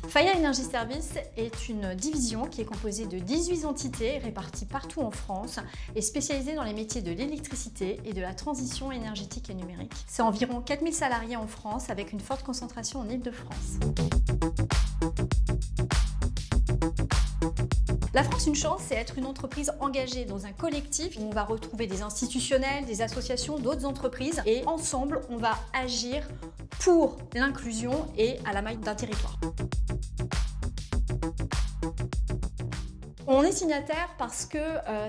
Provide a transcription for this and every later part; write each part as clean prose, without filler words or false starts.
Faya Energy Services est une division qui est composée de 18 entités réparties partout en France et spécialisée dans les métiers de l'électricité et de la transition énergétique et numérique. C'est environ 4000 salariés en France avec une forte concentration en Île-de-France. La France, une chance, c'est être une entreprise engagée dans un collectif où on va retrouver des institutionnels, des associations, d'autres entreprises et ensemble, on va agir pour l'inclusion et à la maille d'un territoire. On est signataire parce que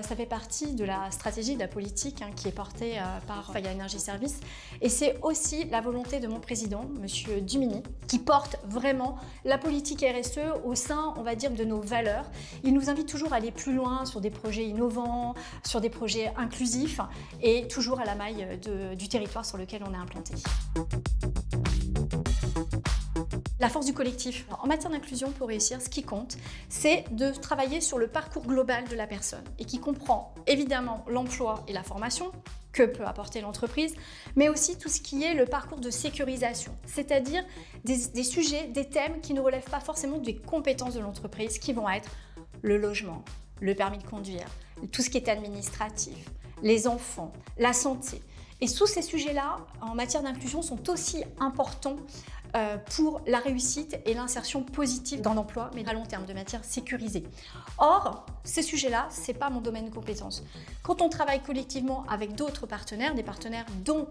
ça fait partie de la stratégie de la politique qui est portée par Faya Energy Services et c'est aussi la volonté de mon président, M. Dumini, qui porte vraiment la politique RSE au sein, on va dire, de nos valeurs. Il nous invite toujours à aller plus loin sur des projets innovants, sur des projets inclusifs et toujours à la maille du territoire sur lequel on est implanté. La force du collectif. En matière d'inclusion, pour réussir, ce qui compte, c'est de travailler sur le parcours global de la personne et qui comprend évidemment l'emploi et la formation que peut apporter l'entreprise, mais aussi tout ce qui est le parcours de sécurisation, c'est-à-dire des sujets, des thèmes qui ne relèvent pas forcément des compétences de l'entreprise, qui vont être le logement, le permis de conduire, tout ce qui est administratif, les enfants, la santé. Et tous ces sujets-là, en matière d'inclusion, sont aussi importants pour la réussite et l'insertion positive dans l'emploi, mais à long terme, de matière sécurisée. Or, ces sujets-là, ce n'est pas mon domaine de compétence. Quand on travaille collectivement avec d'autres partenaires, des partenaires dont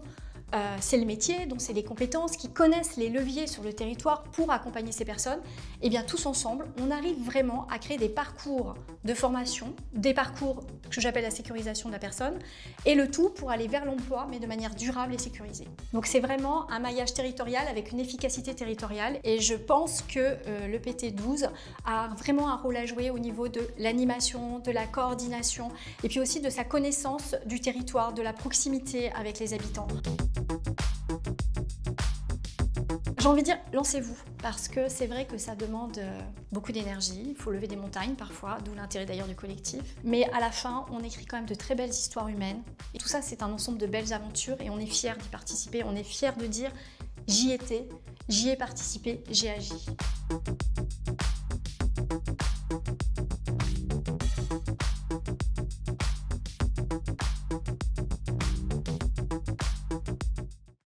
c'est le métier, dont c'est les compétences, qui connaissent les leviers sur le territoire pour accompagner ces personnes, et bien tous ensemble, on arrive vraiment à créer des parcours de formation, des parcours que j'appelle la sécurisation de la personne, et le tout pour aller vers l'emploi, mais de manière durable et sécurisée. Donc c'est vraiment un maillage territorial avec une efficacité territoriale, et je pense que le PT12 a vraiment un rôle à jouer au niveau de l'animation, de la coordination, et puis aussi de sa connaissance du territoire, de la proximité avec les habitants. J'ai envie de dire, lancez-vous, parce que c'est vrai que ça demande beaucoup d'énergie, il faut lever des montagnes parfois, d'où l'intérêt d'ailleurs du collectif. Mais à la fin, on écrit quand même de très belles histoires humaines. Et tout ça, c'est un ensemble de belles aventures et on est fiers d'y participer, on est fiers de dire « j'y étais, j'y ai participé, j'ai agi ».